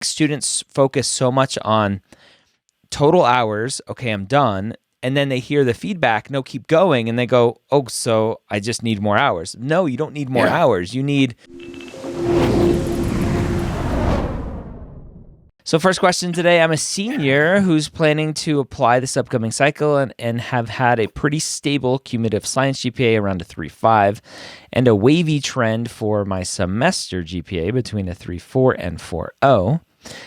students focus so much on total hours. Okay, I'm done. And then they hear the feedback, no, keep going. And they go, oh, so I just need more hours. No, you don't need more hours. You need... So first question today, I'm a senior who's planning to apply this upcoming cycle and have had a pretty stable cumulative science GPA around a 3.5 and a wavy trend for my semester GPA between a 3.4 and 4.0.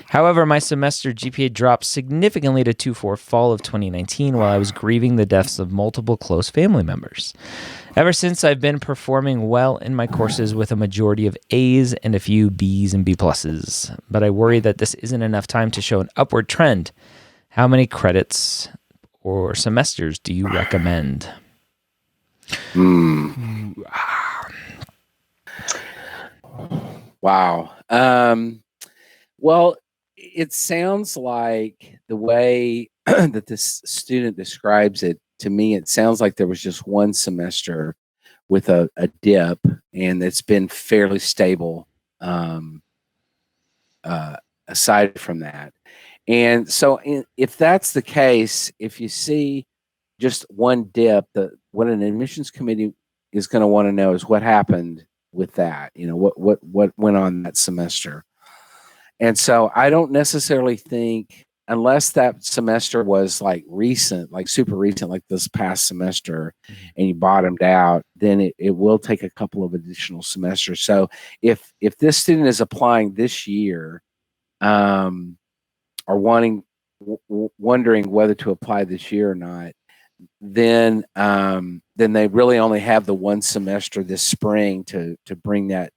However, my semester GPA dropped significantly to 2.4 fall of 2019 while I was grieving the deaths of multiple close family members. Ever since, I've been performing well in my courses with a majority of A's and a few B's and B pluses, but I worry that this isn't enough time to show an upward trend. How many credits or semesters do you recommend? Wow. Well, it sounds like the way that this student describes it, to me, it sounds like there was just one semester with a dip, and it's been fairly stable aside from that. And so if that's the case, if you see just one dip, what an admissions committee is going to want to know is what happened with that. What went on that semester. And so I don't necessarily think, unless that semester was like recent, like super recent, like this past semester, and you bottomed out, then it will take a couple of additional semesters. So if this student is applying this year, or wondering whether to apply this year or not, then they really only have the one semester this spring to bring that,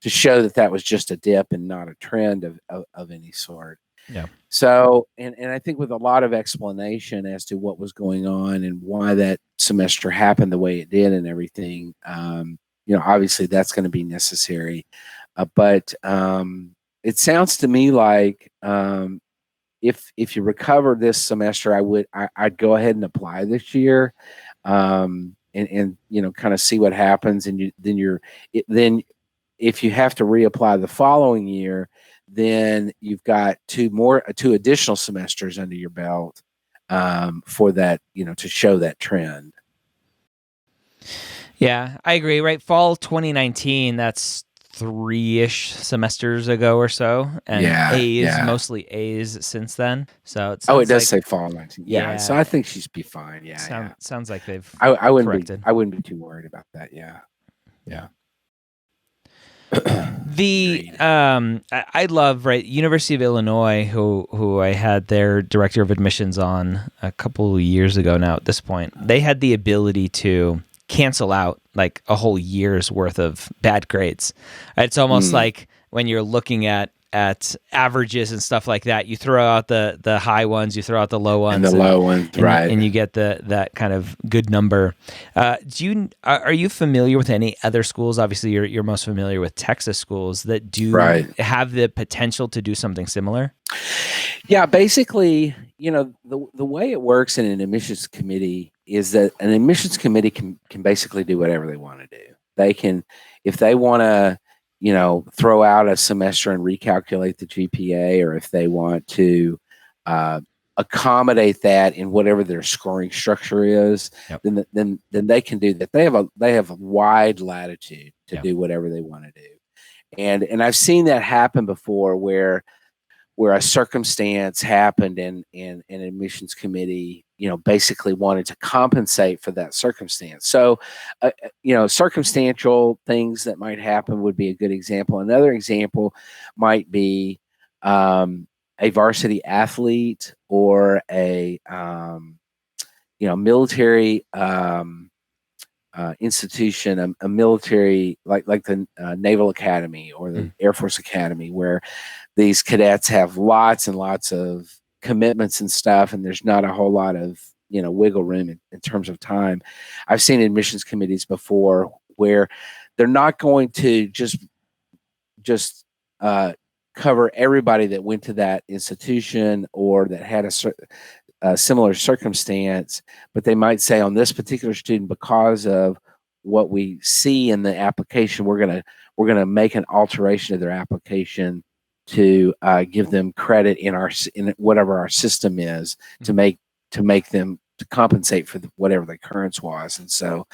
to show that was just a dip and not a trend of any sort. Yeah. So, and I think with a lot of explanation as to what was going on and why that semester happened the way it did and everything, obviously that's going to be necessary. But it sounds to me like if you recover this semester, I'd go ahead and apply this year, and kind of see what happens, and then if you have to reapply the following year, then you've got two additional semesters under your belt for that, to show that trend. Yeah, I agree. Right, fall 2019. That's 3-ish semesters ago or so, and mostly A's since then. So it does say fall 19. Yeah, so I think she's be fine. Yeah, sounds like they've I wouldn't corrected. I wouldn't be too worried about that. Yeah. I love University of Illinois, who I had their director of admissions on a couple of years ago now. At this point, they had the ability to cancel out like a whole year's worth of bad grades. It's almost like when you're looking at averages and stuff like that, you throw out the high ones, you throw out the low ones, and you get that kind of good number. Are you familiar with any other schools? Obviously, you're most familiar with Texas schools that do have the potential to do something similar. Yeah, basically, the way it works in an admissions committee is that an admissions committee can basically do whatever they want to do. They can, if they want to, throw out a semester and recalculate the GPA, or if they want to accommodate that in whatever their scoring structure is, then they can do that. They have a wide latitude to do whatever they want to do, and I've seen that happen before where a circumstance happened and an admissions committee, basically wanted to compensate for that circumstance. So, circumstantial things that might happen would be a good example. Another example might be a varsity athlete or a, military institution, a military like the Naval Academy or the Air Force Academy, where these cadets have lots and lots of commitments and stuff, and there's not a whole lot of wiggle room in terms of time. I've seen admissions committees before where they're not going to just cover everybody that went to that institution or that had a similar circumstance, but they might say on this particular student, because of what we see in the application, we're gonna make an alteration of their application to give them credit in whatever our system is to make them to compensate for whatever the occurrence was. And so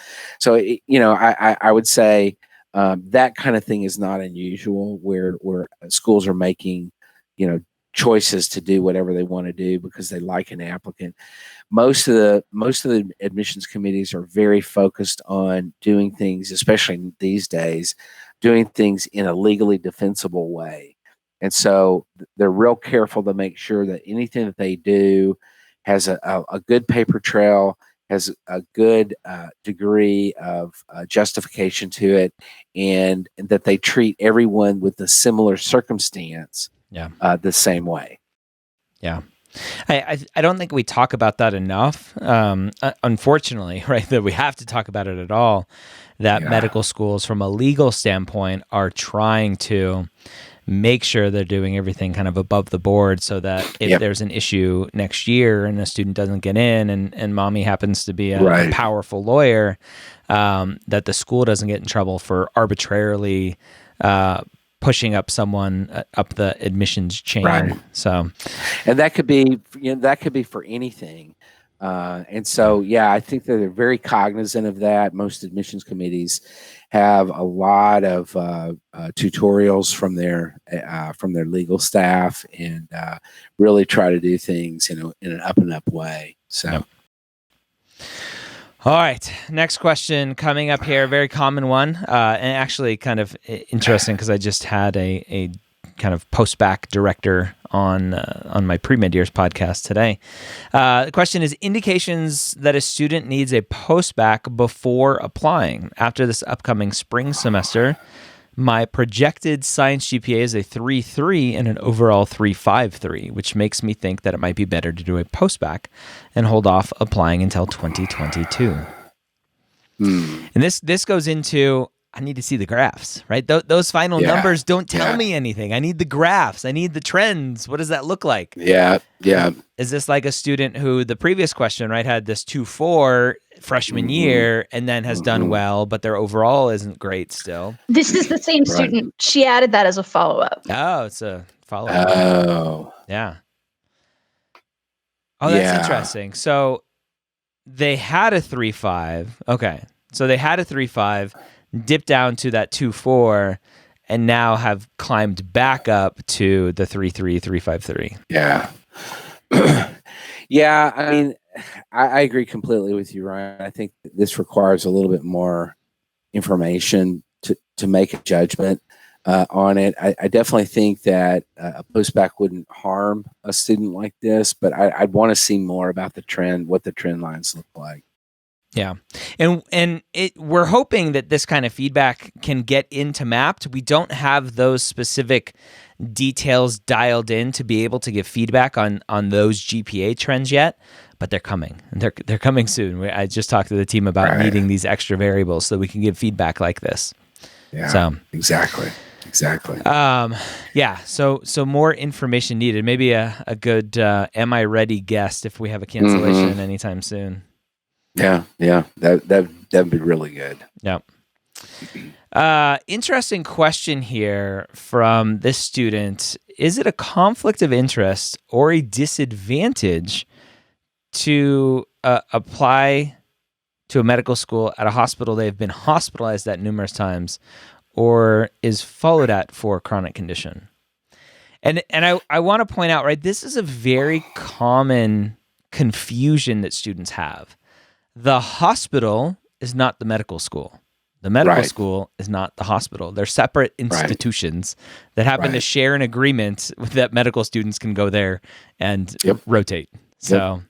I would say that kind of thing is not unusual where schools are making choices to do whatever they want to do because they like an applicant. Most of the admissions committees are very focused on doing things, especially these days, doing things in a legally defensible way. And so they're real careful to make sure that anything that they do has a good paper trail, has a good degree of justification to it, and that they treat everyone with a similar circumstance the same way. Yeah. I don't think we talk about that enough. Unfortunately, right, that we have to talk about it at all, that medical schools from a legal standpoint are trying to make sure they're doing everything kind of above the board so that if there's an issue next year and a student doesn't get in and mommy happens to be a powerful lawyer, that the school doesn't get in trouble for arbitrarily pushing up someone up the admissions chain. Right. So, and that could be for anything. And so, I think that they're very cognizant of that. Most admissions committees have a lot of tutorials from their legal staff and really try to do things in an up and up way. So. Yep. All right. Next question coming up here. Very common one, and actually kind of interesting because I just had a kind of post-bacc director on my Premed years podcast today. The question is indications that a student needs a post-bacc before applying. After this upcoming spring semester, my projected science GPA is a 3.3 and an overall 3.53, which makes me think that it might be better to do a post-bacc and hold off applying until 2022. And this goes into, I need to see the graphs, right? Those final numbers don't tell me anything. I need the graphs. I need the trends. What does that look like? Yeah. Is this like a student who the previous question, right, had this 2.4 freshman year and then has done well, but their overall isn't great still? This is the same student. She added that as a follow-up. Oh, it's a follow-up. Oh. Yeah. Oh, that's interesting. So they had a 3.5. Okay. So they had a 3.5, dipped down to that 2.4, and now have climbed back up to the 3.3, 3.53. Yeah. I mean, I agree completely with you, Ryan. I think this requires a little bit more information to make a judgment on it. I definitely think that a post-bacc wouldn't harm a student like this, but I'd want to see more about the trend, what the trend lines look like. Yeah. And we're hoping that this kind of feedback can get into Mapped. We don't have those specific details dialed in to be able to give feedback on those GPA trends yet, but they're coming. They're coming soon. I just talked to the team about needing these extra variables so we can give feedback like this. Yeah. So exactly. So more information needed. Maybe a good am I ready guest if we have a cancellation anytime soon. Yeah, that'd be really good. Yeah. Interesting question here from this student. Is it a conflict of interest or a disadvantage to apply to a medical school at a hospital they've been hospitalized at numerous times or is followed at for a chronic condition? And I want to point out, right, this is a very common confusion that students have. The hospital is not the medical school. The medical school is not the hospital. They're separate institutions that happen to share an agreement that medical students can go there and rotate. So,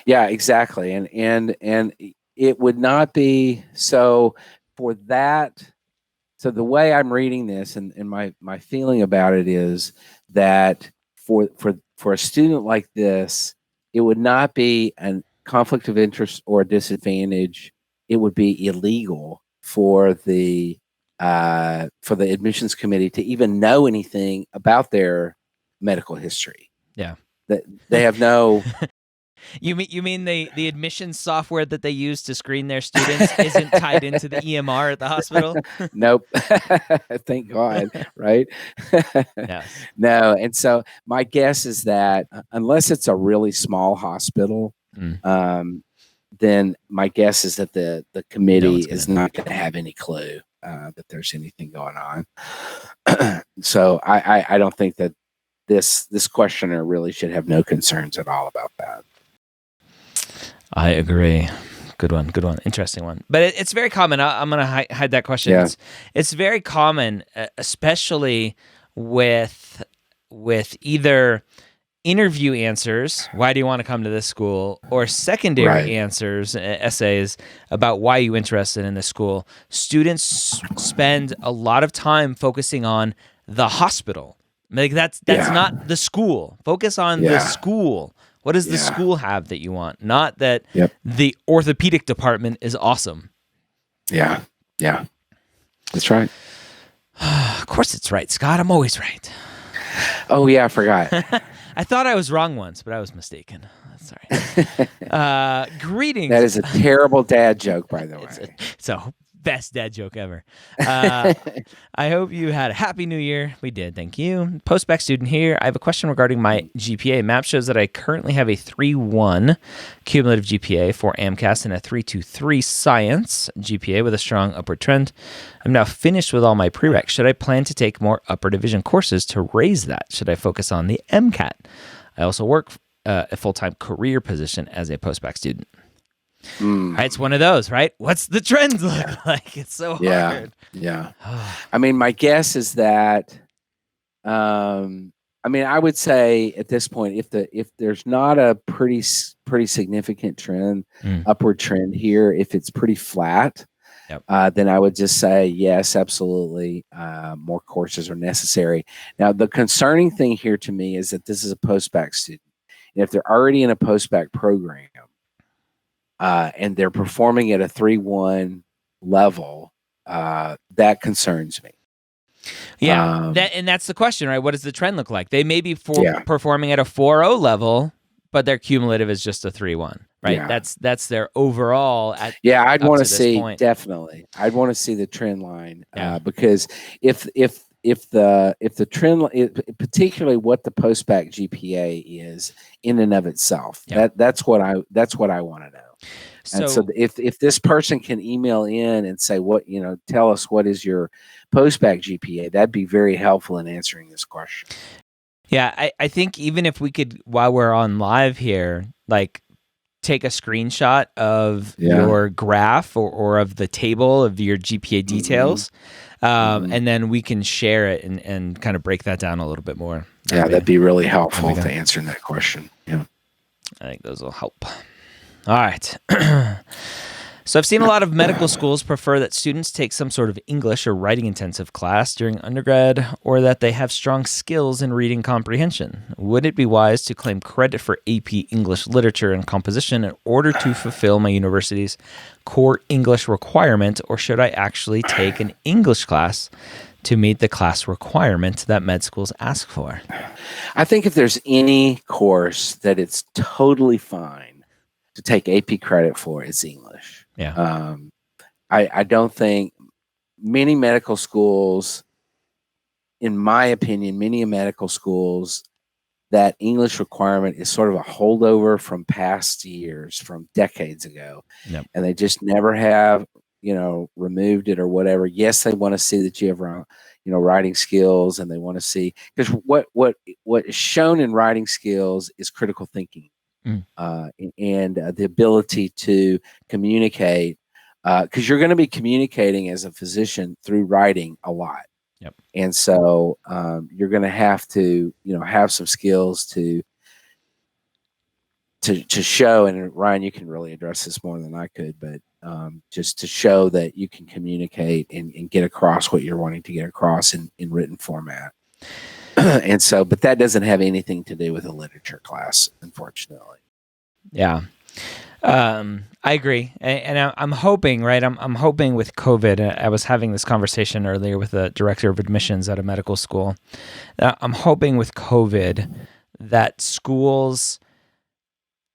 yeah, exactly. And it would not be so for that. So the way I'm reading this and my feeling about it is that for a student like this, it would not be a conflict of interest or a disadvantage. It would be illegal for the admissions committee to even know anything about their medical history. Yeah, that they have no You mean the admissions software that they use to screen their students isn't tied into the EMR at the hospital? Nope. Thank God, right? Yes. No, and so my guess is that unless it's a really small hospital, Mm. then my guess is that the No committee one's gonna is know. not going to have any clue that there's anything going on. So I don't think that this questioner really should have no concerns at all about that. I agree. Good one. Interesting one. But it's very common. I'm going to hide that question. Yeah. It's very common, especially with either interview answers, why do you want to come to this school, or secondary Right. answers, essays about why you're interested in this school. Students spend a lot of time focusing on the hospital. Like that's Yeah. not the school. Focus on the Yeah. school. What does the Yeah. school have that you want? Not that Yep. the orthopedic department is awesome. Yeah. That's right. Of course it's right, Scott. I'm always right. Oh yeah, I forgot. I thought I was wrong once, but I was mistaken. Sorry. Greetings. That is a terrible dad joke, by the way. It's a best dad joke ever. I hope you had a happy new year. We did. Thank you. Postbac student here. I have a question regarding my GPA. Map shows that I currently have a 3.1 cumulative GPA for MCAT and a 3.23 science GPA with a strong upward trend. I'm now finished with all my prereqs. Should I plan to take more upper division courses to raise that? Should I focus on the MCAT? I also work a full-time career position as a postbac student. It's one of those, right? What's the trends look like? It's so hard. Yeah. I mean, my guess is that, I would say at this point, if there's not a pretty significant trend, upward trend here, if it's pretty flat, then I would just say, yes, absolutely. More courses are necessary. Now, the concerning thing here to me is that this is a post-bacc student. And if they're already in a post-bacc program, and they're performing at a 3.1 level, that concerns me. Yeah, and that's the question, right? What does the trend look like? They may be performing at a 4.0 level, but their cumulative is just a 3.1, right? Yeah. That's their overall. I'd want to this see point. Definitely. I'd want to see the trend line because if the trend, particularly what the post-bacc GPA is in and of itself, that's what I want to know. And so if this person can email in and say tell us what is your post-bacc GPA, that'd be very helpful in answering this question. Yeah, I think even if we could, while we're on live here, like take a screenshot of your graph or of the table of your GPA details, and then we can share it and kind of break that down a little bit more. That'd be really helpful to answering that question. Yeah, I think those will help. All right. So I've seen a lot of medical schools prefer that students take some sort of English or writing intensive class during undergrad, or that they have strong skills in reading comprehension. Would it be wise to claim credit for AP English literature and composition in order to fulfill my university's core English requirement, or should I actually take an English class to meet the class requirement that med schools ask for? I think if there's any course that it's totally fine to take AP credit for, it's English. Yeah. I don't think many medical schools, in my opinion, medical schools, that English requirement is sort of a holdover from past years, from decades ago. Yep. And they just never have, removed it or whatever. Yes, they want to see that you have, writing skills, and they want to see, because what is shown in writing skills is critical thinking. And the ability to communicate, because you're going to be communicating as a physician through writing a lot. Yep. And so you're going to have to, have some skills to show. And Ryan, you can really address this more than I could, but just to show that you can communicate and get across what you're wanting to get across in written format. And so, but that doesn't have anything to do with a literature class, unfortunately. Yeah. I agree. And I'm hoping, right? I'm hoping with COVID, I was having this conversation earlier with the director of admissions at a medical school. I'm hoping with COVID that schools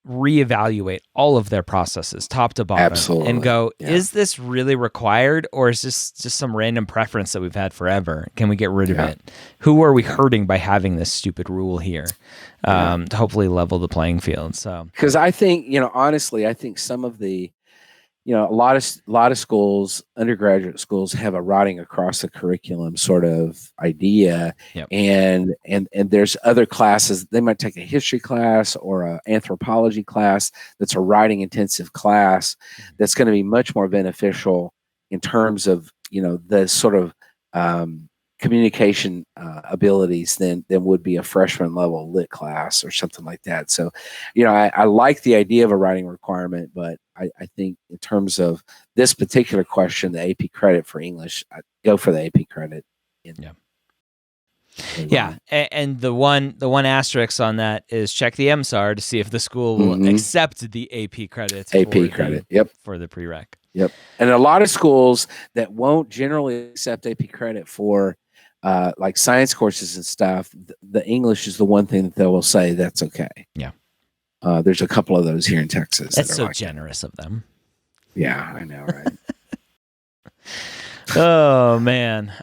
reevaluate all of their processes top to bottom Absolutely. and go, Yeah. is this really required, or is this just some random preference that we've had forever? Can we get rid of it? Who are we hurting by having this stupid rule here? To hopefully level the playing field. So, because I think, honestly, I think some of the, a lot of schools, undergraduate schools, have a writing across the curriculum sort of idea. Yep. And there's other classes. They might take a history class or an anthropology class that's a writing intensive class that's going to be much more beneficial in terms of, the sort of communication abilities than would be a freshman level lit class or something like that. So, I like the idea of a writing requirement, but I think in terms of this particular question, the AP credit for English, I'd go for the AP credit. And the one asterisk on that is check the MSAR to see if the school will accept the AP credit. For the prereq. Yep. And a lot of schools that won't generally accept AP credit for like science courses and stuff, the English is the one thing that they will say that's okay. Yeah. There's a couple of those here in Texas. That's so generous of them. Yeah, I know, right? Oh, man.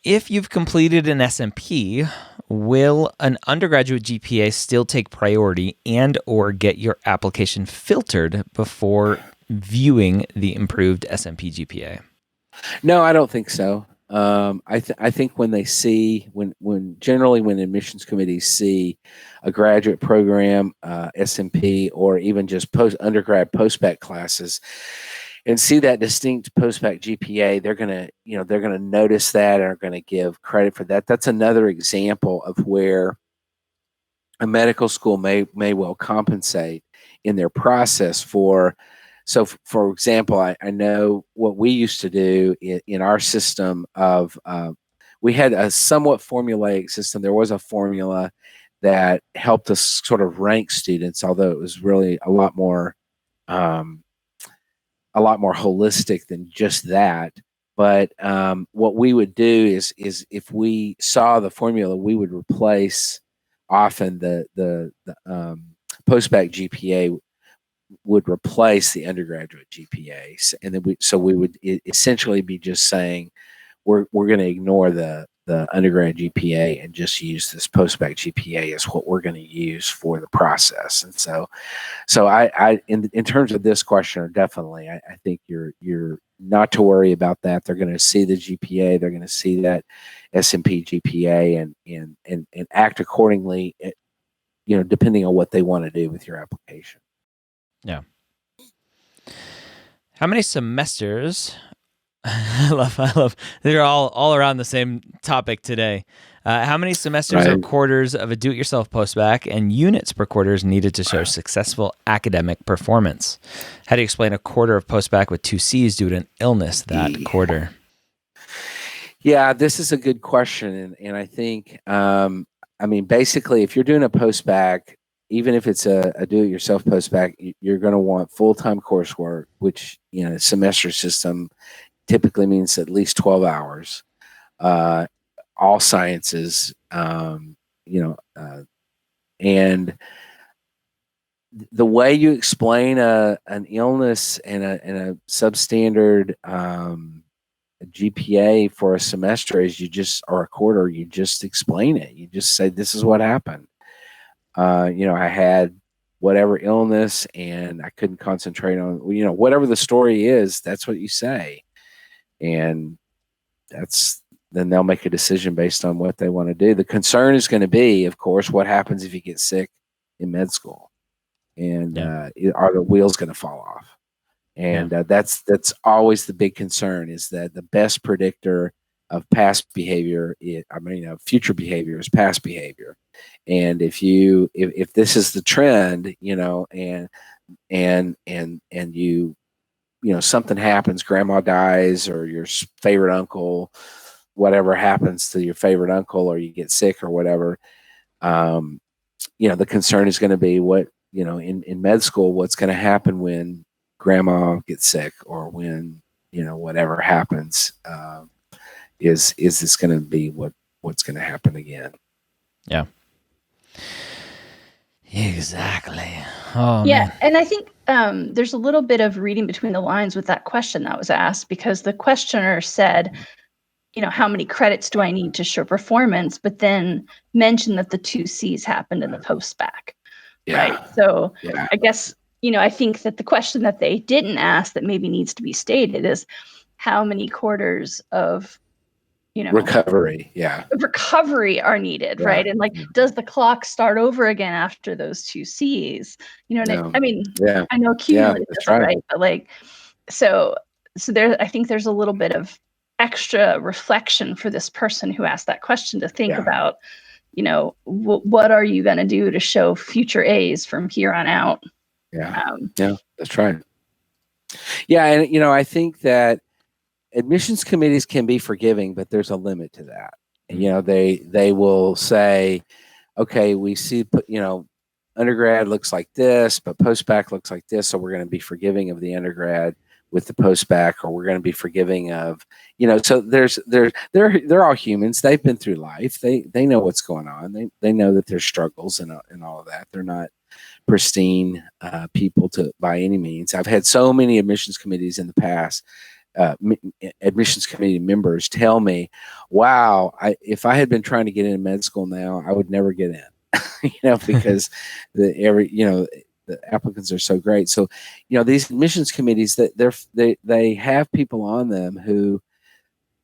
If you've completed an SMP, will an undergraduate GPA still take priority and or get your application filtered before viewing the improved SMP GPA? No, I don't think so. I think when they see when generally when admissions committees see a graduate program, SMP, or even just undergrad post-bacc classes, and see that distinct post-bacc GPA, they're gonna notice that and are gonna give credit for that. That's another example of where a medical school may well compensate in their process for. So, for example, I know what we used to do in our system of, we had a somewhat formulaic system. There was a formula that helped us sort of rank students, although it was really a lot more holistic than just that. But what we would do is if we saw the formula, we would replace often the post-bacc GPA would replace the undergraduate GPAs, and then we would essentially be just saying we're going to ignore the undergrad GPA and just use this post-bacc GPA as what we're going to use for the process. And so I in terms of this question, definitely I think you're not to worry about that. They're going to see the GPA, they're going to see that SMP GPA, and act accordingly. Depending on what they want to do with your application. Yeah. How many semesters? I love. They're all around the same topic today. How many semesters or quarters of a do-it-yourself post-bacc and units per quarter is needed to show successful academic performance? How do you explain a quarter of post-bacc with 2 C's due to an illness that quarter? Yeah, this is a good question, and I think, basically, if you're doing a post-bacc, even if it's a do-it-yourself post-bacc, you're going to want full-time coursework, which semester system typically means at least 12 hours. All sciences, and the way you explain an illness and a substandard GPA for a semester is or a quarter, you just explain it. You just say, this is what happened. I had whatever illness and I couldn't concentrate on, whatever the story is, that's what you say. And then they'll make a decision based on what they want to do. The concern is going to be, of course, what happens if you get sick in med school, and are the wheels going to fall off? And that's always the big concern, is that the best predictor of past behavior, future behavior is past behavior. And if this is the trend, and something happens, grandma dies, or your favorite uncle, whatever happens to your favorite uncle, or you get sick or whatever, the concern is going to be what, in med school, what's going to happen when grandma gets sick, or when, whatever happens, is this going to be what's going to happen again? Yeah. Exactly. Oh, Yeah, man. and I think there's a little bit of reading between the lines with that question that was asked, because the questioner said, how many credits do I need to show performance, but then mentioned that the 2Cs happened in the post-bacc, right? Yeah. So Yeah. I guess, I think that the question that they didn't ask that maybe needs to be stated is how many quarters of, Recovery. Yeah. recovery are needed, Yeah. right? And like, does the clock start over again after those 2Cs? Yeah. I mean, Yeah. I know Yeah. cumulative That's doesn't, right. right? But like, so there, I think there's a little bit of extra reflection for this person who asked that question to think Yeah. about, what are you going to do to show future A's from here on out? Yeah. Yeah. That's right. Yeah. And, I think that admissions committees can be forgiving, but there's a limit to that. They will say, okay, we see, undergrad looks like this, but post-bacc looks like this. So we're going to be forgiving of the undergrad with the post-bacc, or we're going to be forgiving of, so they're all humans. They've been through life. They know what's going on. They know that there's struggles and all of that. They're not pristine people by any means. I've had so many admissions committees in the past, admissions committee members tell me, wow, if I had been trying to get into med school now, I would never get in, because the applicants are so great. So, these admissions committees, that they have people on them who,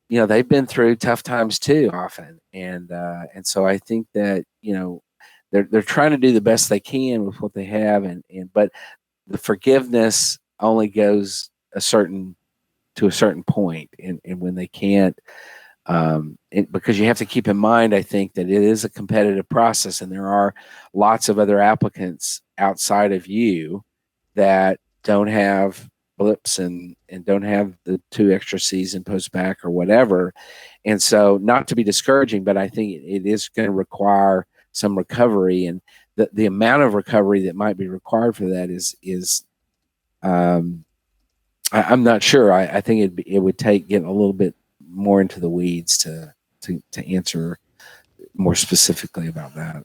they've been through tough times too often. And so I think that, they're trying to do the best they can with what they have. But the forgiveness only goes to a certain point, and when they can't, because you have to keep in mind, I think, that it is a competitive process, and there are lots of other applicants outside of you that don't have blips and don't have the 2 extra C's in post-bacc or whatever. And so, not to be discouraging, but I think it is going to require some recovery, and the amount of recovery that might be required for that is I'm not sure. I think it would take getting a little bit more into the weeds to answer more specifically about that.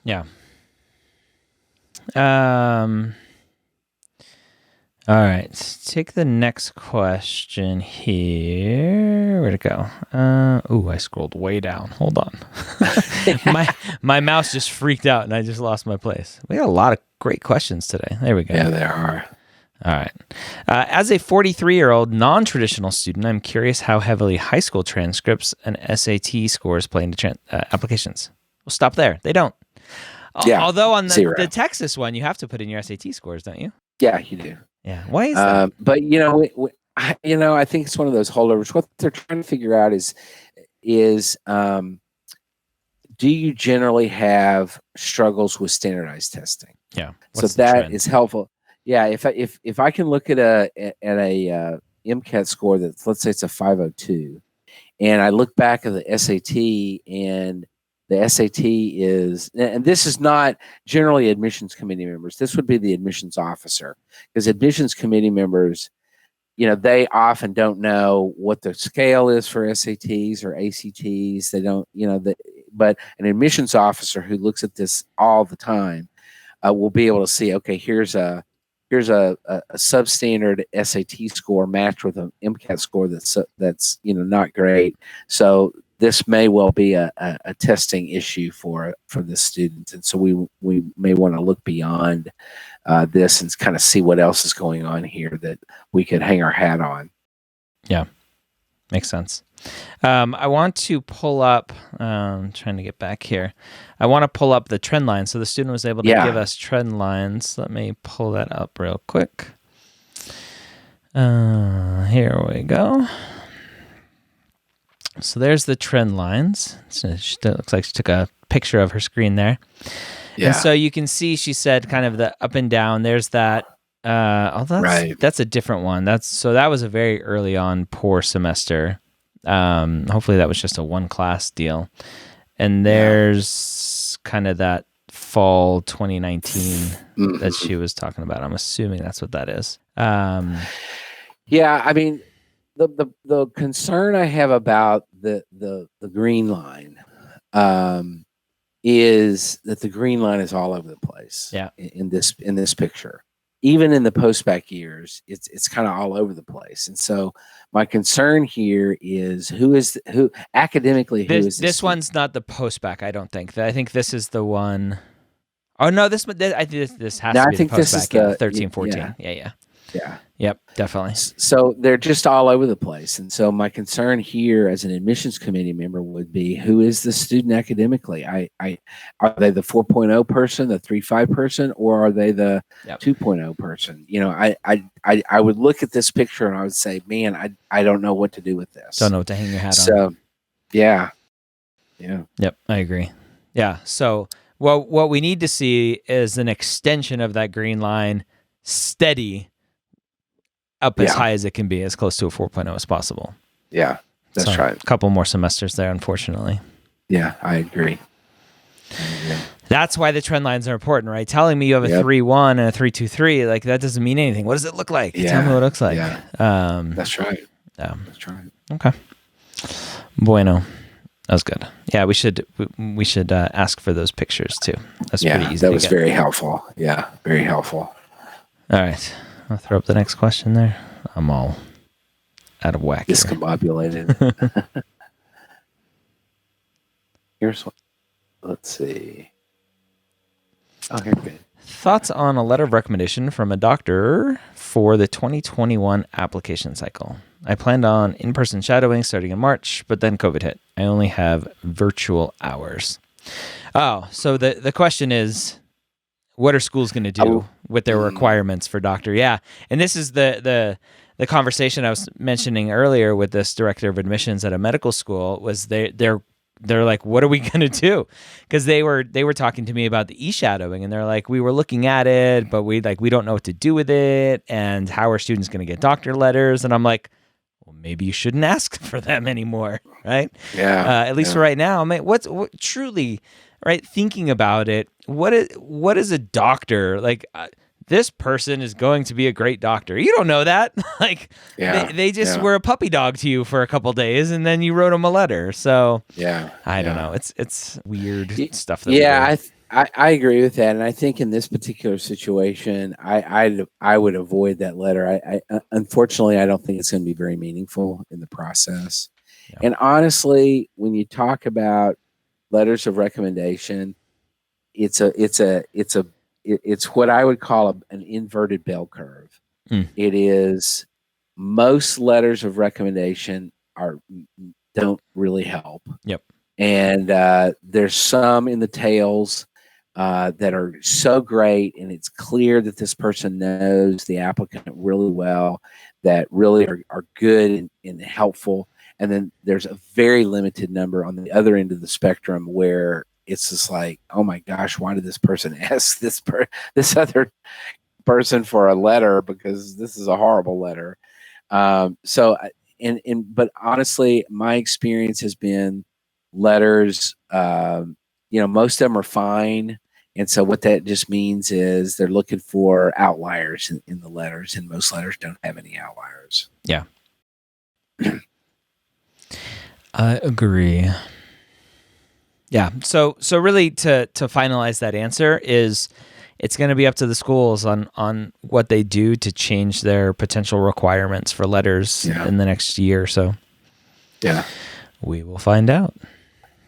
Yeah. All right. Let's take the next question here. Where'd it go? I scrolled way down. Hold on. my mouse just freaked out and I just lost my place. We got a lot of great questions today. There we go. Yeah, there are. All right. As a 43-year-old non-traditional student, I'm curious how heavily high school transcripts and SAT scores play into applications. We'll stop there. They don't. Yeah, although on zero. the Texas one, you have to put in your SAT scores, don't you? Yeah, you do. Yeah. Why is that? But I think it's one of those holdovers. What they're trying to figure out is do you generally have struggles with standardized testing? Yeah. So that is helpful. Yeah, if I can look at a MCAT score that's, let's say it's a 502, and I look back at the SAT, and the SAT is, and this is not generally admissions committee members. This would be the admissions officer, because admissions committee members, they often don't know what the scale is for SATs or ACTs. They don't, but an admissions officer who looks at this all the time will be able to see, okay, here's a substandard SAT score matched with an MCAT score that's not great. So this may well be a testing issue for the students, and so we may want to look beyond this and kind of see what else is going on here that we could hang our hat on. Yeah, makes sense. I want to pull up, trying to get back here. I want to pull up the trend line. So the student was able to give us trend lines. Let me pull that up real quick. Here we go. So there's the trend lines. So it looks like she took a picture of her screen there. Yeah. And so you can see, she said kind of the up and down. There's that. That's a different one. That was a very early on poor semester. Hopefully that was just a one class deal. And there's kind of that fall 2019 that she was talking about. I'm assuming that's what that is. Yeah, I mean, the concern I have about the green line is that the green line is all over the place. Yeah. In this picture, even in the post-bac years, it's kind of all over the place. And so my concern here is who academically who is this one's not the post-bacc, I don't think. I think this is the one. Oh no, I think this has to be the post-bacc. Yeah, 13, 14. Yeah. Yep, definitely. So they're just all over the place. And so my concern here as an admissions committee member would be, who is the student academically? Are they the 4.0 person, the 3.5 person, or are they the 2.0 person? You know, I would look at this picture and I would say, man, I don't know what to do with this. Don't know what to hang your hat on. So, yeah. Yep, I agree. Yeah. So what we need to see is an extension of that green line, steady, up as high as it can be, as close to a 4.0 as possible. Yeah, that's right. A couple more semesters there, unfortunately. Yeah, I agree. That's why the trend lines are important, right? Telling me you have a 3.1 and a 3.23, like that doesn't mean anything. What does it look like? Tell me what it looks like. Yeah. That's right. That's right. Okay. Bueno. That was good. Yeah, we should ask for those pictures too. That's pretty easy. That was very helpful. Yeah, very helpful. All right. I'll throw up the next question there. I'm all out of whack. Discombobulated. Here's one. Let's see. Oh, here we go. Thoughts on a letter of recommendation from a doctor for the 2021 application cycle? I planned on in-person shadowing starting in March, but then COVID hit. I only have virtual hours. Oh, so the question is, what are schools going to do with their requirements for doctor? Yeah, and this is the conversation I was mentioning earlier with this director of admissions at a medical school. Was they're like, what are we going to do? Because they were talking to me about the e-shadowing, and they're like, we were looking at it, but we don't know what to do with it, and how are students going to get doctor letters? And I'm like, well, maybe you shouldn't ask for them anymore, right? Yeah. At least for right now. I mean, what truly, right? Thinking about it, what is a doctor like? This person is going to be a great doctor. You don't know that. Like, they just were a puppy dog to you for a couple days, and then you wrote them a letter. So I don't know. It's weird stuff. I agree with that, and I think in this particular situation, I would avoid that letter. I unfortunately, I don't think it's going to be very meaningful in the process. Yeah. And honestly, when you talk about letters of recommendation, it's what I would call an inverted bell curve. It is, most letters of recommendation don't really help. Yep. And there's some in the tails that are so great, and it's clear that this person knows the applicant really well, that really are good and helpful. And then there's a very limited number on the other end of the spectrum where it's just like, oh my gosh, why did this person ask this other person for a letter? Because this is a horrible letter. But honestly, my experience has been letters, most of them are fine. And so what that just means is they're looking for outliers in the letters, and most letters don't have any outliers. Yeah. I agree. Yeah. So really to finalize that answer is, it's going to be up to the schools on what they do to change their potential requirements for letters in the next year or so. Yeah. We will find out.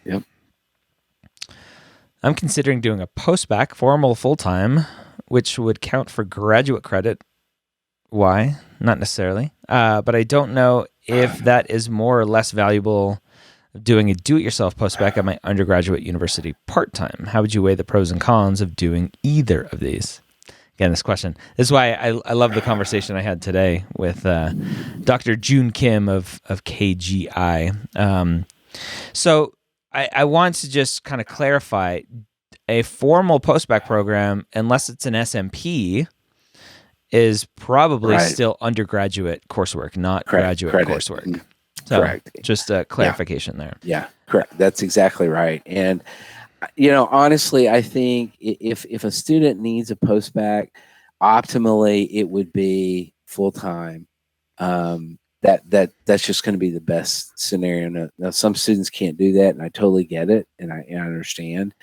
Yep. I'm considering doing a postbac, formal full-time, which would count for graduate credit. Why? Not necessarily. But I don't know if that is more or less valuable doing a do-it-yourself postbac at my undergraduate university part-time. How would you weigh the pros and cons of doing either of these? Again, this question. This is why I love the conversation I had today with Dr. June Kim of KGI. So I want to just kind of clarify, a formal postbac program, unless it's an SMP, is probably still undergraduate coursework, not graduate coursework. So correct. Just a clarification there. Yeah, correct. That's exactly right. And, honestly, I think if a student needs a postbac, optimally it would be full-time. that's just going to be the best scenario. Now, some students can't do that, and I totally get it, and I understand.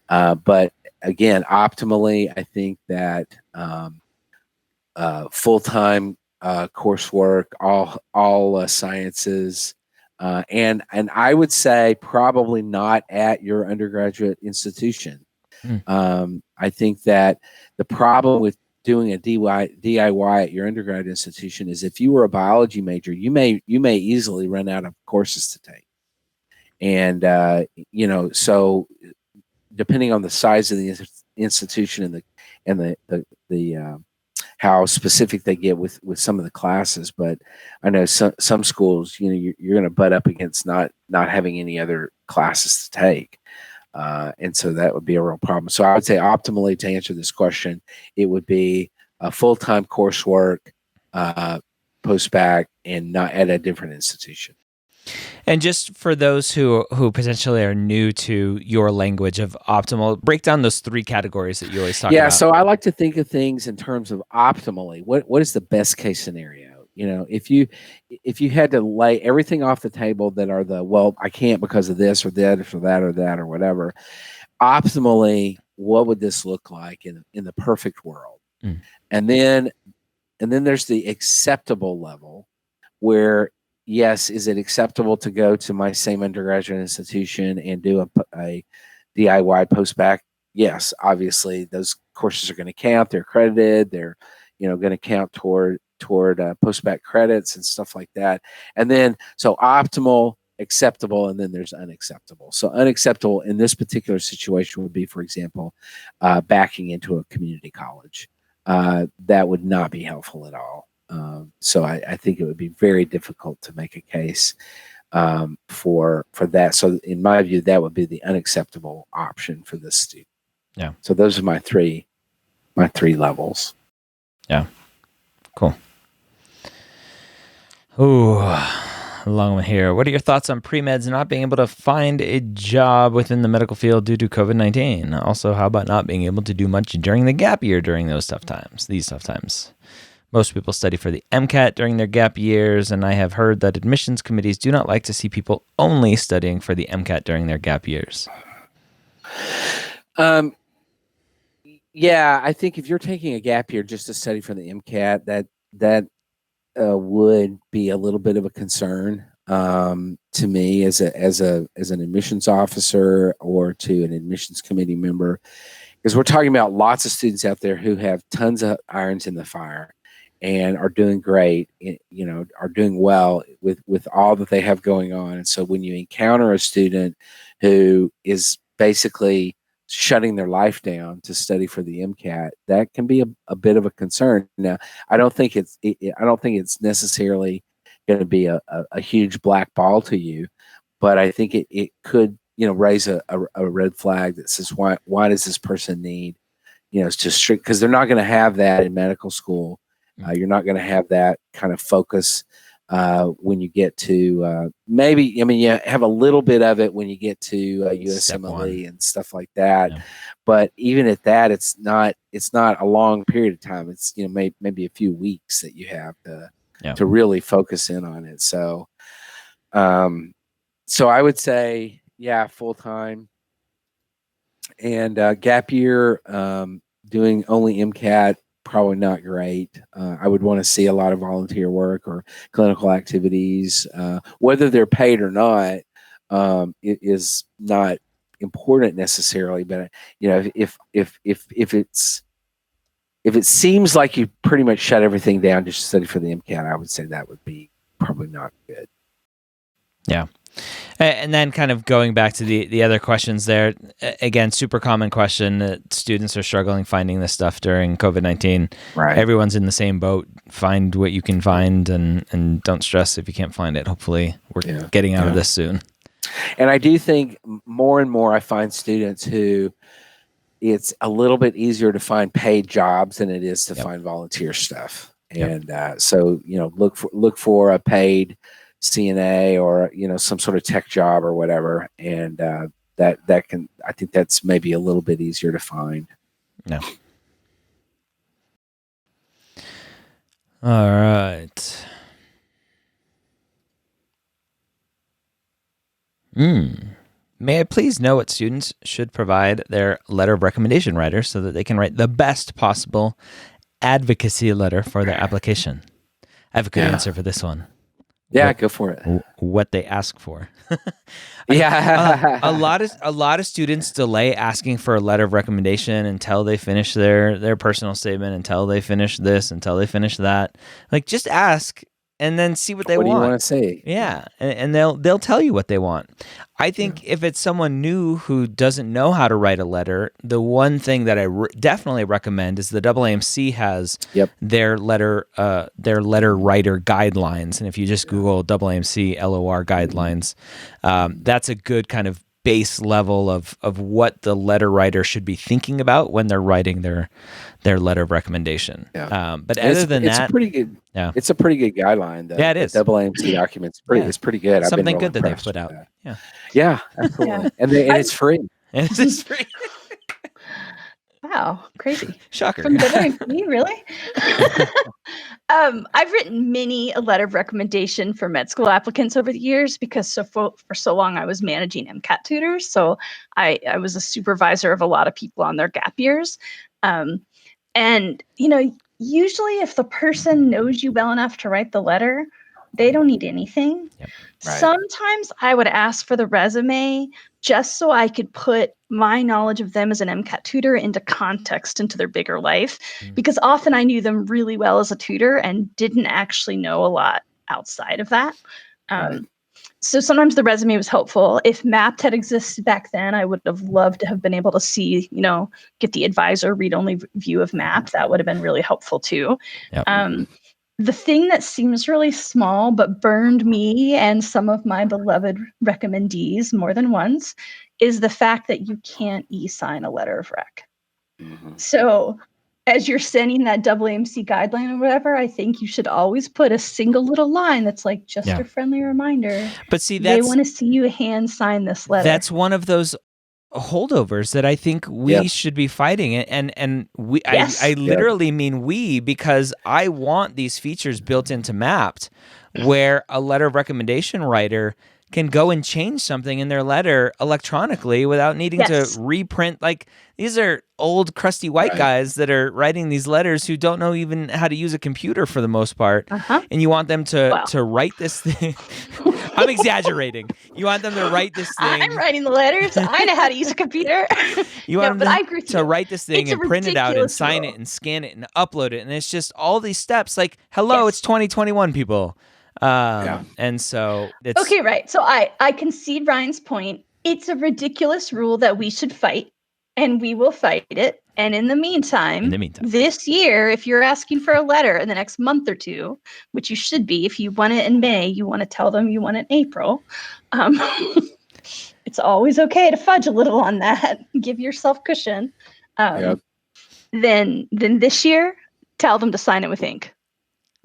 But again, optimally, I think that full-time coursework, all sciences, and I would say probably not at your undergraduate institution. I think that the problem with doing a DIY at your undergrad institution is if you were a biology major, you may easily run out of courses to take, and so depending on the size of the institution and the how specific they get with some of the classes. But I know some schools, you're going to butt up against not having any other classes to take. And so that would be a real problem. So I would say optimally, to answer this question, it would be a full-time coursework, post-bacc, and not at a different institution. And just for those who potentially are new to your language of optimal, break down those three categories that you always talk about. Yeah, so I like to think of things in terms of optimally. What is the best case scenario? If you had to lay everything off the table that are I can't because of this or that or that or that or whatever. Optimally, what would this look like in the perfect world? And then there's the acceptable level where, yes, is it acceptable to go to my same undergraduate institution and do a DIY post-bacc? Yes, obviously those courses are going to count. They're accredited. They're going to count toward post-bacc credits and stuff like that. And then so optimal, acceptable, and then there's unacceptable. So unacceptable in this particular situation would be, for example, backing into a community college. That would not be helpful at all. So I think it would be very difficult to make a case for that. So in my view, that would be the unacceptable option for this student. Yeah. So those are my three levels. Yeah. Cool. Ooh, long one here. What are your thoughts on pre-meds not being able to find a job within the medical field due to COVID-19? Also, how about not being able to do much during the gap year during these tough times? Most people study for the MCAT during their gap years, and I have heard that admissions committees do not like to see people only studying for the MCAT during their gap years. Yeah, I think if you're taking a gap year just to study for the MCAT, that would be a little bit of a concern to me as an admissions officer or to an admissions committee member, because we're talking about lots of students out there who have tons of irons in the fire and are doing great, are doing well with all that they have going on. And so when you encounter a student who is basically shutting their life down to study for the MCAT, that can be a bit of a concern. Now, I don't think it's necessarily going to be a huge black ball to you, but I think it could, raise a red flag that says, why does this person need, to strict, because they're not going to have that in medical school. You're not going to have that kind of focus when you get to you have a little bit of it when you get to USMLE and stuff like that. Yeah. But even at that, it's not a long period of time. It's maybe a few weeks that you have to really focus in on it. So so I would say, yeah, full time and gap year, doing only MCAT, probably not great. I would want to see a lot of volunteer work or clinical activities, whether they're paid or not. It is not important necessarily, but if it seems like you pretty much shut everything down just to study for the MCAT, I would say that would be probably not good. Yeah. And then kind of going back to the other questions there, again, super common question. Students are struggling finding this stuff during COVID-19. Right. Everyone's in the same boat. Find what you can find and don't stress if you can't find it. Hopefully we're getting out of this soon. And I do think more and more I find students who it's a little bit easier to find paid jobs than it is to find volunteer stuff. And so, look for a paid CNA or some sort of tech job or whatever, and that can, I think that's maybe a little bit easier to find. Yeah. All right. May I please know what students should provide their letter of recommendation writer so that they can write the best possible advocacy letter for their application? I have a good answer for this one. Yeah, go for it. What they ask for. Yeah. A lot of students delay asking for a letter of recommendation until they finish their personal statement, until they finish this, until they finish that. Like, just ask and then see what they want. What do you want to say? Yeah, and they'll tell you what they want. I think if it's someone new who doesn't know how to write a letter, the one thing that I definitely recommend is the AAMC has their letter writer guidelines, and if you just Google AAMC LOR guidelines, that's a good kind of base level of what the letter writer should be thinking about when they're writing their letter of recommendation. Yeah. But other than that, it's pretty good. Yeah, it's a pretty good guideline. It is. The AAMC document's it's pretty good. Something good that they've put out. Yeah, absolutely. And it's free. And it's free. Wow, crazy. Shocker. From me, really? I've written many a letter of recommendation for med school applicants over the years because for so long I was managing MCAT tutors. So I was a supervisor of a lot of people on their gap years. And, usually if the person knows you well enough to write the letter, they don't need anything. Yep. Right. Sometimes I would ask for the resume just so I could put my knowledge of them as an MCAT tutor into context into their bigger life, because often I knew them really well as a tutor and didn't actually know a lot outside of that. So sometimes the resume was helpful. If MAPT had existed back then, I would have loved to have been able to see, get the advisor read-only view of MAPT. That would have been really helpful too. Yep. The thing that seems really small but burned me and some of my beloved recommendees more than once is the fact that you can't e-sign a letter of rec. Mm-hmm. So as you're sending that AAMC guideline or whatever, I think you should always put a single little line that's like just a friendly reminder. But see, they want to see you hand sign this letter. That's one of those holdovers that I think we should be fighting, and we I literally mean we, because I want these features built into MAPT where a letter of recommendation writer can go and change something in their letter electronically without needing to reprint. Like, these are old crusty white guys that are writing these letters who don't know even how to use a computer for the most part. And you want them to write this thing. I'm exaggerating. You want them to write this thing. I'm writing the letters. I know how to use a computer. You want them to write this thing and print it out and sign it and scan it and upload it. And it's just all these steps. Like, hello, it's 2021, people. And so it's okay, right. So I concede Ryan's point. It's a ridiculous rule that we should fight, and we will fight it. And in the meantime, this year, if you're asking for a letter in the next month or two, which you should be, if you want it in May, you want to tell them you want it in April. It's always okay to fudge a little on that. Give yourself cushion. Then this year, tell them to sign it with ink.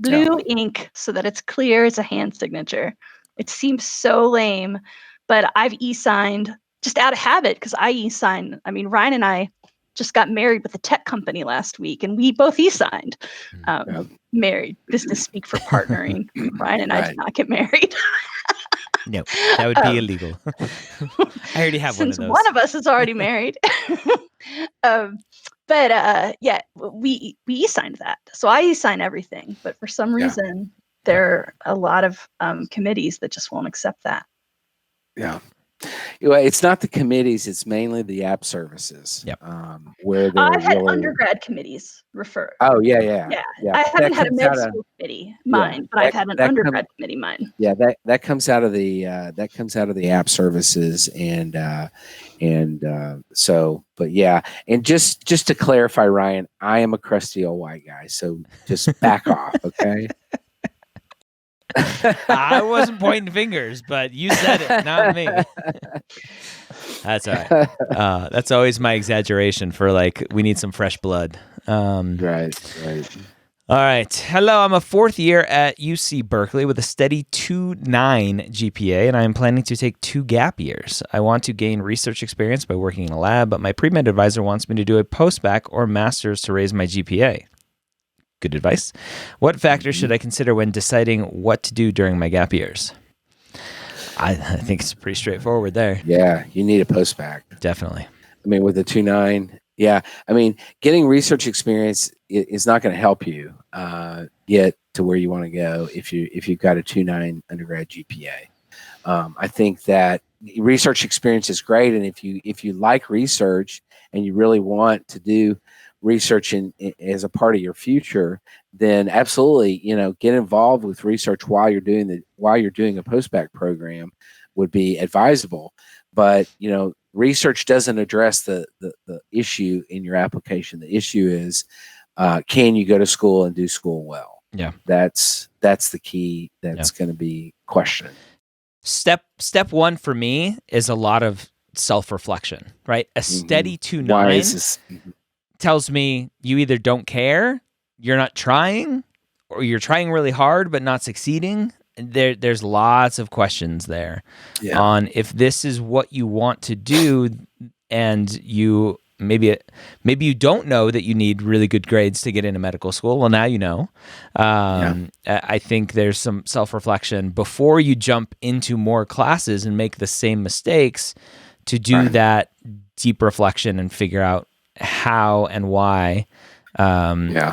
Blue ink, so that it's clear it's a hand signature. It seems so lame, but I've e-signed just out of habit because I e-sign. I mean, Ryan and I just got married with a tech company last week, and we both e-signed. Married, business speak for partnering. Ryan and I did not get married. No, that would be illegal. I already have one of those. Since one of us is already married. But we e-signed that. So I e-sign everything. But for some reason, there are a lot of committees that just won't accept that. Yeah. Well, it's not the committees. It's mainly the app services. Where I've had undergrad committees refer. Oh, yeah. I haven't had a med school committee, but I've had an undergrad committee, mine. Yeah, that comes out of the app services, and just to clarify, Ryan, I am a crusty old white guy, so just back off, okay? I wasn't pointing fingers, but you said it, not me. That's all right. That's always my exaggeration for, like, we need some fresh blood. Right. All right. Hello, I'm a fourth year at UC Berkeley with a steady 2.9 GPA, and I am planning to take 2 gap years. I want to gain research experience by working in a lab, but my pre-med advisor wants me to do a post-bacc or master's to raise my GPA. Good advice. What factors should I consider when deciding what to do during my gap years? I think it's pretty straightforward there. Yeah, you need a postbac. Definitely. I mean, with a 2.9, yeah. I mean, getting research experience is not going to help you get to where you want to go if you've got a 2.9 undergrad GPA. I think that research experience is great, and if you like research and you really want to do research as a part of your future, then absolutely, get involved with research while you're doing a postbac program would be advisable. But research doesn't address the issue in your application. The issue is, can you go to school and do school well? Yeah, that's the key. That's going to be questioned. Step one for me is a lot of self-reflection, right? A steady 2.9 tells me you either don't care, you're not trying, or you're trying really hard but not succeeding. There's lots of questions there on if this is what you want to do, and you maybe you don't know that you need really good grades to get into medical school. Well, now you know. I think there's some self-reflection before you jump into more classes and make the same mistakes, to do that deep reflection and figure out how and why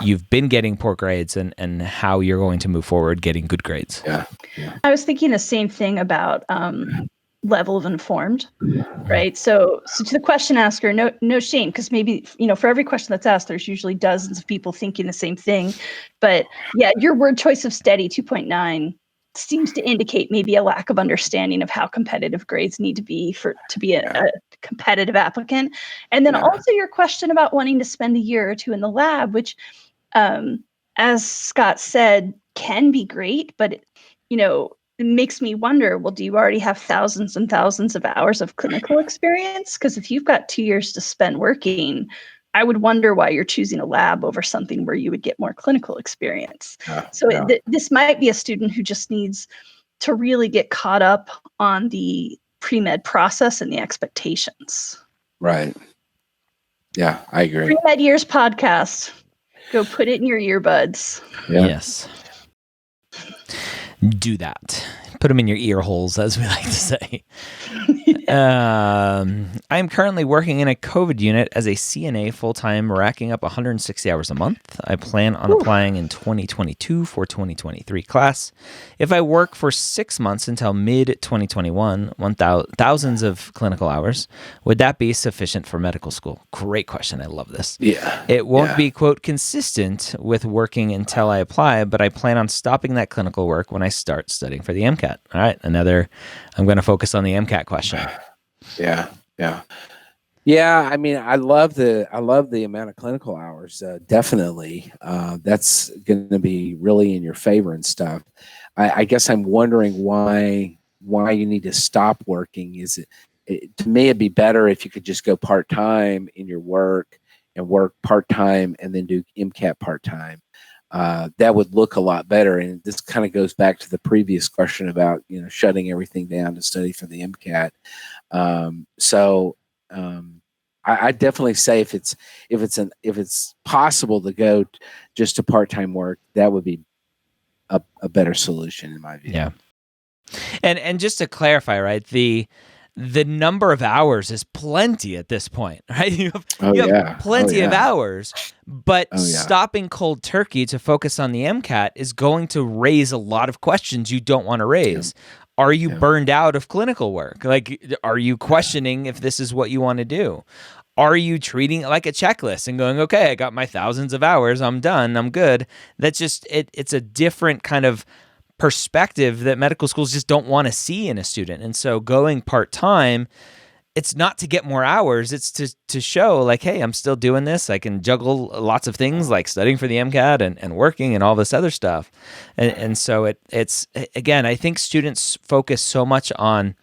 you've been getting poor grades and how you're going to move forward getting good grades. I was thinking the same thing about level of informed, right? So to the question asker, no shame, because maybe, for every question that's asked, there's usually dozens of people thinking the same thing. But yeah, your word choice of steady 2.9 seems to indicate maybe a lack of understanding of how competitive grades need to be to be a competitive applicant. And then also your question about wanting to spend a year or two in the lab, which, as Scott said, can be great, but it makes me wonder, well, do you already have thousands and thousands of hours of clinical experience? Because if you've got 2 years to spend working, I would wonder why you're choosing a lab over something where you would get more clinical experience. This might be a student who just needs to really get caught up on the pre-med process and the expectations. Right. Yeah, I agree. Pre-med Years podcast. Go put it in your earbuds. Yeah. Yes. Do that. Put them in your ear holes, as we like to say. I'm currently working in a COVID unit as a CNA full-time, racking up 160 hours a month. I plan on applying in 2022 for 2023 class. If I work for 6 months until mid-2021, thousands of clinical hours, would that be sufficient for medical school? Great question. I love this. Yeah. It won't be, quote, consistent with working until I apply, but I plan on stopping that clinical work when I start studying for the MCAT. All right, I'm going to focus on the MCAT question. Yeah. I mean, I love the amount of clinical hours. Definitely, that's going to be really in your favor and stuff. I guess I'm wondering why you need to stop working. To me, it'd be better if you could just go part-time in your work and work part-time and then do MCAT part-time. That would look a lot better. And this kind of goes back to the previous question about, shutting everything down to study for the MCAT. I definitely say if it's possible to go just to part-time work, that would be a better solution in my view. Yeah. And just to clarify, right, the number of hours is plenty at this point, right? You have plenty of hours, but stopping cold turkey to focus on the MCAT is going to raise a lot of questions you don't want to raise. Yeah. Are you burned out of clinical work? Like, are you questioning if this is what you want to do? Are you treating it like a checklist and going, okay, I got my thousands of hours, I'm done, I'm good? That's just, it's a different kind of perspective that medical schools just don't want to see in a student. And so going part-time, it's not to get more hours, it's to show like, hey, I'm still doing this. I can juggle lots of things like studying for the MCAT and working and all this other stuff. And so it's, again, I think students focus so much on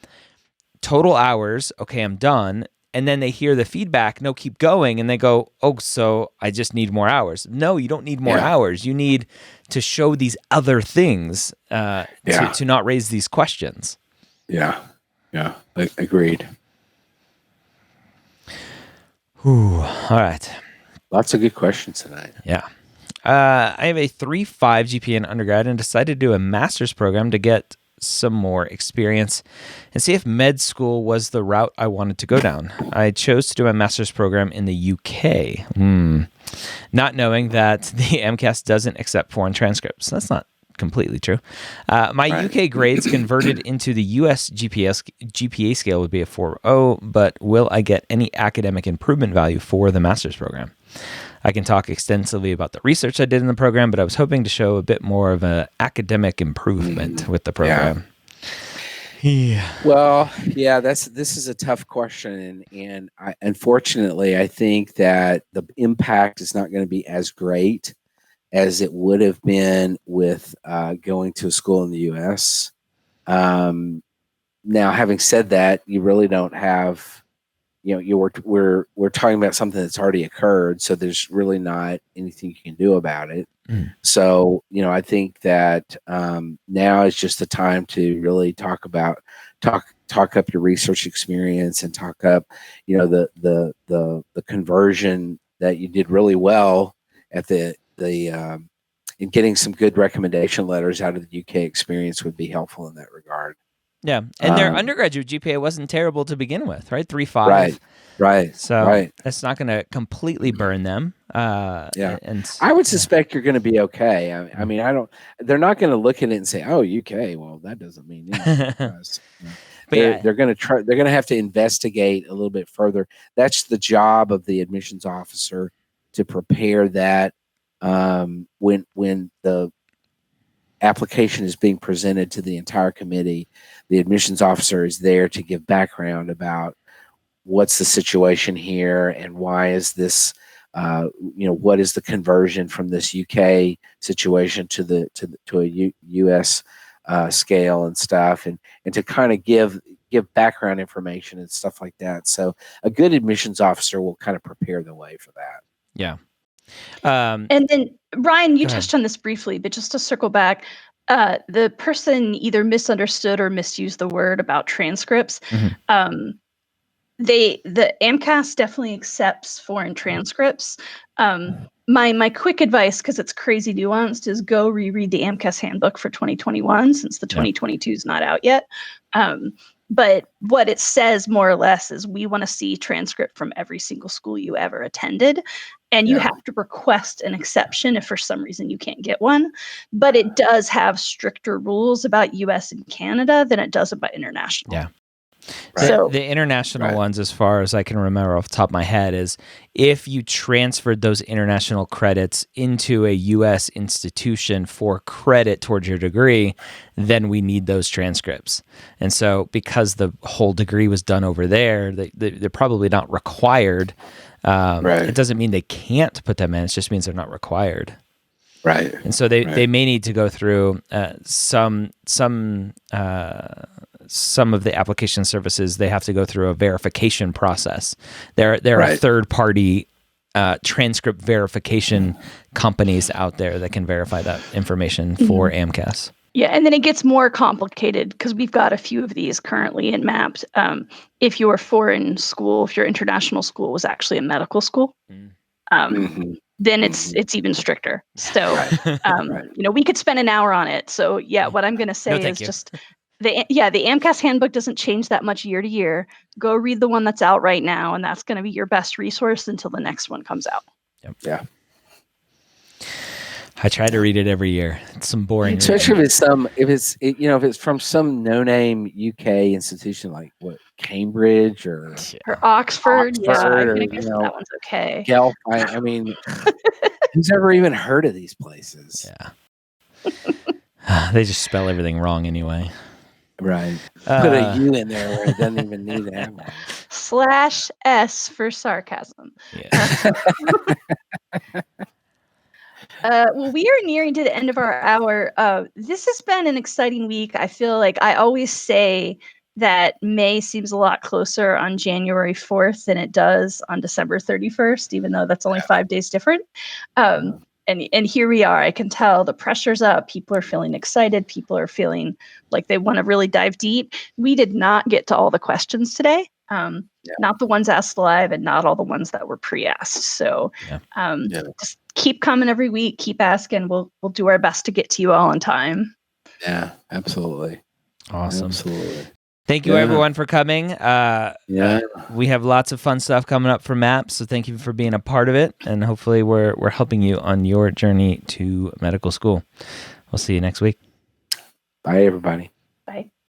total hours. Okay, I'm done. And then they hear the feedback, no, keep going. And they go, oh, so I just need more hours. No, you don't need more hours. You need to show these other things to not raise these questions. Yeah. Agreed. Ooh, all right. Lots of good questions tonight. Yeah. I have a 3.5 GPA in undergrad and decided to do a master's program to get some more experience and see if med school was the route I wanted to go down. I chose to do my master's program in the UK, not knowing that the MCAT doesn't accept foreign transcripts. That's not completely true. My UK grades converted into the US GPA scale would be a 4.0, but will I get any academic improvement value for the master's program? I can talk extensively about the research I did in the program, but I was hoping to show a bit more of an academic improvement with the program. Yeah. Well, yeah, this is a tough question, and unfortunately, I think that the impact is not going to be as great as it would have been with going to a school in the U.S. Now, having said that, you really don't have. We're talking about something that's already occurred, so there's really not anything you can do about it. So, I think that now is just the time to really talk up your research experience and talk up, the conversion that you did really well at in getting some good recommendation letters out of the UK experience would be helpful in that regard. Yeah, and their undergraduate GPA wasn't terrible to begin with, right? 3.5. Right. So that's not going to completely burn them. Yeah, and I would suspect you're going to be okay. I mean, they're not going to look at it and say, "Oh, UK. Well, that doesn't mean anything." But they're going to try. They're going to have to investigate a little bit further. That's the job of the admissions officer, to prepare that when the application is being presented to the entire committee, the admissions officer is there to give background about what's the situation here and why is this, what is the conversion from this UK situation to a US scale and stuff, and to kind of give background information and stuff like that. So a good admissions officer will kind of prepare the way for that. Yeah. And then, Ryan, you touched on this briefly, but just to circle back, the person either misunderstood or misused the word about transcripts. The AMCAS definitely accepts foreign transcripts. My quick advice, because it's crazy nuanced, is go reread the AMCAS handbook for 2021, since the 2022 is not out yet. But what it says more or less is we want to see transcript from every single school you ever attended. And you have to request an exception if for some reason you can't get one. But it does have stricter rules about US and Canada than it does about international. Yeah. Right. So the international ones, as far as I can remember off the top of my head, is if you transferred those international credits into a U.S. institution for credit towards your degree, then we need those transcripts. And so because the whole degree was done over there, they're probably not required. It doesn't mean they can't put them in. It just means they're not required. Right. And so they may need to go through some of the application services. They have to go through a verification process. There are third-party transcript verification companies out there that can verify that information for AMCAS. Yeah, and then it gets more complicated because we've got a few of these currently in MAPT. If your foreign school, if your international school was actually a medical school, then it's even stricter. So, we could spend an hour on it. So what I'm going to say is just the AMCAS handbook doesn't change that much year to year. Go read the one that's out right now, and that's going to be your best resource until the next one comes out. Yep. Yeah. I try to read it every year. It's some boring, especially if it's from some no-name UK institution like Cambridge or Oxford. Or, I guess that one's okay. Guelph. I mean, who's ever even heard of these places? Yeah. They just spell everything wrong anyway. Right. Put a U in there where it doesn't even need to have one. /S for sarcasm. Yeah. Well, we are nearing to the end of our hour. This has been an exciting week. I feel like I always say that May seems a lot closer on January 4th than it does on December 31st, even though that's only 5 days different. And here we are. I can tell the pressure's up. People are feeling excited. People are feeling like they want to really dive deep. We did not get to all the questions today. Not the ones asked live and not all the ones that were pre-asked. So just keep coming every week. Keep asking. We'll do our best to get to you all on time. Yeah, absolutely. Awesome. Absolutely. Thank you, everyone, for coming. We have lots of fun stuff coming up for MAPS, so thank you for being a part of it, and hopefully we're helping you on your journey to medical school. We'll see you next week. Bye, everybody. Bye.